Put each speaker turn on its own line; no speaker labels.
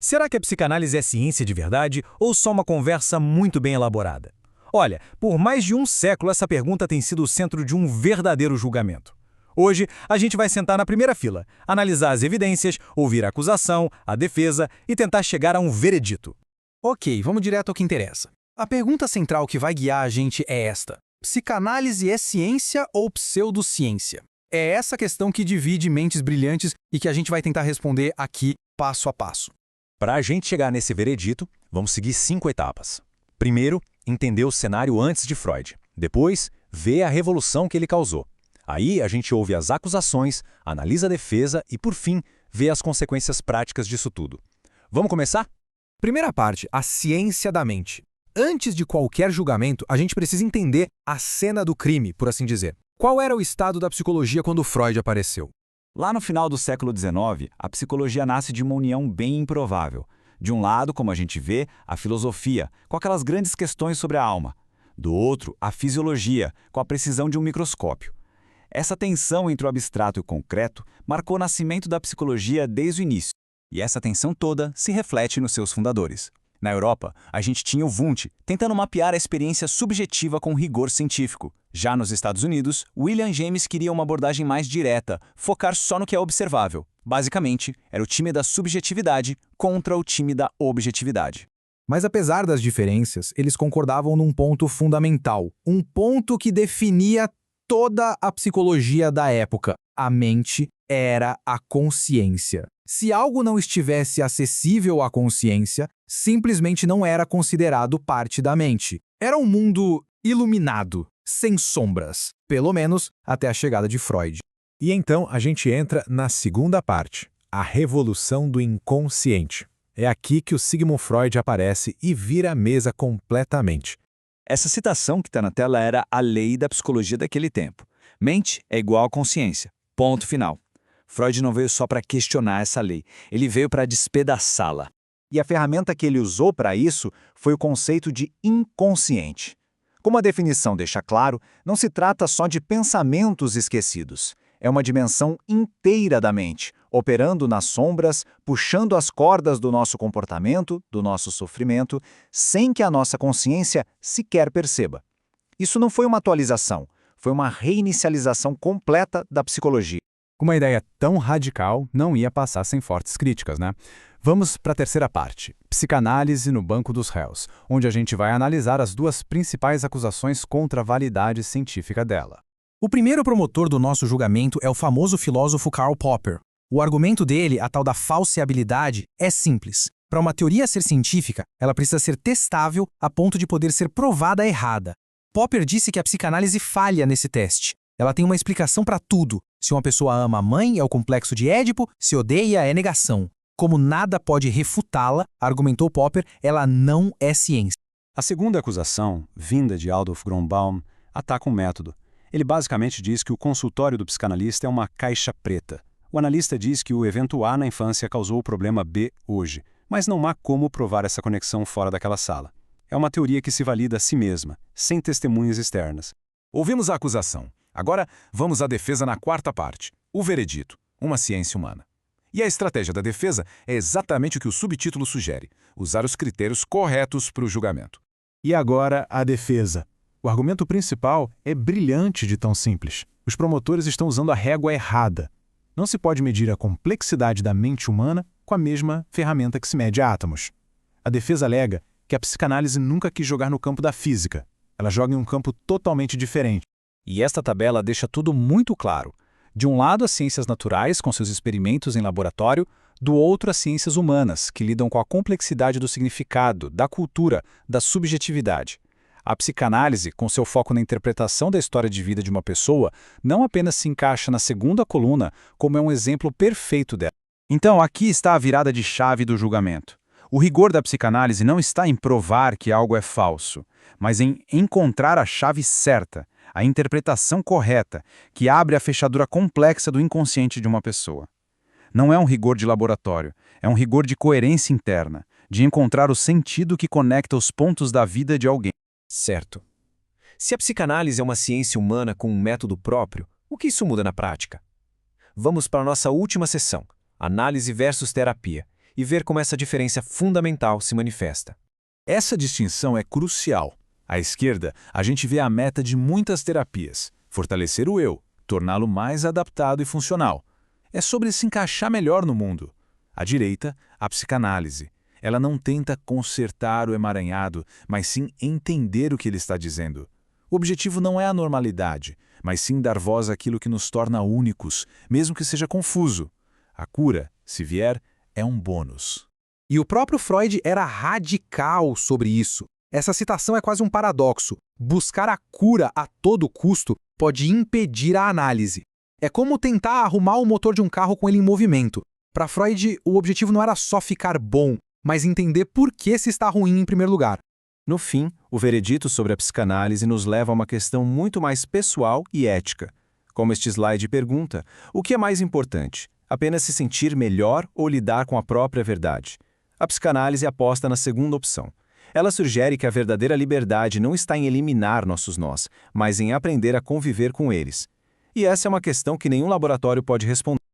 Será que a psicanálise é ciência de verdade ou só uma conversa muito bem elaborada? Olha, por mais de um século essa pergunta tem sido o centro de um verdadeiro julgamento. Hoje, a gente vai sentar na primeira fila, analisar as evidências, ouvir a acusação, a defesa e tentar chegar a um veredito.
Ok, vamos direto ao que interessa. A pergunta central que vai guiar a gente é esta: psicanálise é ciência ou pseudociência? É essa questão que divide mentes brilhantes e que a gente vai tentar responder aqui, passo a passo.
Para a gente chegar nesse veredito, vamos seguir 5 etapas. Primeiro, entender o cenário antes de Freud. Depois, ver a revolução que ele causou. Aí a gente ouve as acusações, analisa a defesa e, por fim, vê as consequências práticas disso tudo. Vamos começar?
Primeira parte, a ciência da mente. Antes de qualquer julgamento, a gente precisa entender a cena do crime, por assim dizer. Qual era o estado da psicologia quando Freud apareceu?
Lá no final do século XIX, a psicologia nasce de uma união bem improvável. De um lado, como a gente vê, a filosofia, com aquelas grandes questões sobre a alma. Do outro, a fisiologia, com a precisão de um microscópio. Essa tensão entre o abstrato e o concreto marcou o nascimento da psicologia desde o início. E essa tensão toda se reflete nos seus fundadores. Na Europa, a gente tinha o Wundt, tentando mapear a experiência subjetiva com rigor científico. Já nos Estados Unidos, William James queria uma abordagem mais direta, focar só no que é observável. Basicamente, era o time da subjetividade contra o time da objetividade.
Mas apesar das diferenças, eles concordavam num ponto fundamental, um ponto que definia toda a psicologia da época. A mente era a consciência. Se algo não estivesse acessível à consciência, simplesmente não era considerado parte da mente. Era um mundo iluminado, sem sombras, pelo menos até a chegada de Freud.
E então a gente entra na segunda parte, a revolução do inconsciente. É aqui que o Sigmund Freud aparece e vira a mesa completamente.
Essa citação que está na tela era a lei da psicologia daquele tempo. Mente é igual a consciência. Ponto final. Freud não veio só para questionar essa lei, ele veio para despedaçá-la. E a ferramenta que ele usou para isso foi o conceito de inconsciente. Como a definição deixa claro, não se trata só de pensamentos esquecidos. É uma dimensão inteira da mente, operando nas sombras, puxando as cordas do nosso comportamento, do nosso sofrimento, sem que a nossa consciência sequer perceba. Isso não foi uma atualização, foi uma reinicialização completa da psicologia.
Uma ideia tão radical não ia passar sem fortes críticas, né? Vamos para a terceira parte, psicanálise no banco dos réus, onde a gente vai analisar as duas principais acusações contra a validade científica dela.
O primeiro promotor do nosso julgamento é o famoso filósofo Karl Popper. O argumento dele, a tal da falseabilidade, é simples. Para uma teoria ser científica, ela precisa ser testável a ponto de poder ser provada errada. Popper disse que a psicanálise falha nesse teste. Ela tem uma explicação para tudo. Se uma pessoa ama a mãe, é o complexo de Édipo, se odeia, é negação. Como nada pode refutá-la, argumentou Popper, ela não é ciência.
A segunda acusação, vinda de Adolf Grünbaum, ataca um método. Ele basicamente diz que o consultório do psicanalista é uma caixa preta. O analista diz que o evento A na infância causou o problema B hoje, mas não há como provar essa conexão fora daquela sala. É uma teoria que se valida a si mesma, sem testemunhas externas.
Ouvimos a acusação. Agora, vamos à defesa na quarta parte, o veredito, uma ciência humana. E a estratégia da defesa é exatamente o que o subtítulo sugere, usar os critérios corretos para o julgamento. E agora, a defesa. O argumento principal é brilhante de tão simples. Os promotores estão usando a régua errada. Não se pode medir a complexidade da mente humana com a mesma ferramenta que se mede átomos. A defesa alega que a psicanálise nunca quis jogar no campo da física. Ela joga em um campo totalmente diferente.
E esta tabela deixa tudo muito claro. De um lado, as ciências naturais, com seus experimentos em laboratório, do outro, as ciências humanas, que lidam com a complexidade do significado, da cultura, da subjetividade. A psicanálise, com seu foco na interpretação da história de vida de uma pessoa, não apenas se encaixa na segunda coluna, como é um exemplo perfeito dela.
Então, aqui está a virada de chave do julgamento. O rigor da psicanálise não está em provar que algo é falso, mas em encontrar a chave certa, a interpretação correta, que abre a fechadura complexa do inconsciente de uma pessoa. Não é um rigor de laboratório, é um rigor de coerência interna, de encontrar o sentido que conecta os pontos da vida de alguém.
Certo. Se a psicanálise é uma ciência humana com um método próprio, o que isso muda na prática? Vamos para a nossa última sessão, análise versus terapia, e ver como essa diferença fundamental se manifesta.
Essa distinção é crucial. À esquerda, a gente vê a meta de muitas terapias: fortalecer o eu, torná-lo mais adaptado e funcional. É sobre se encaixar melhor no mundo. À direita, a psicanálise. Ela não tenta consertar o emaranhado, mas sim entender o que ele está dizendo. O objetivo não é a normalidade, mas sim dar voz àquilo que nos torna únicos, mesmo que seja confuso. A cura, se vier, é um bônus.
E o próprio Freud era radical sobre isso. Essa citação é quase um paradoxo. Buscar a cura a todo custo pode impedir a análise. É como tentar arrumar o motor de um carro com ele em movimento. Para Freud, o objetivo não era só ficar bom, mas entender por que se está ruim em primeiro lugar.
No fim, o veredito sobre a psicanálise nos leva a uma questão muito mais pessoal e ética. Como este slide pergunta, o que é mais importante? Apenas se sentir melhor ou lidar com a própria verdade? A psicanálise aposta na segunda opção. Ela sugere que a verdadeira liberdade não está em eliminar nossos nós, mas em aprender a conviver com eles. E essa é uma questão que nenhum laboratório pode responder.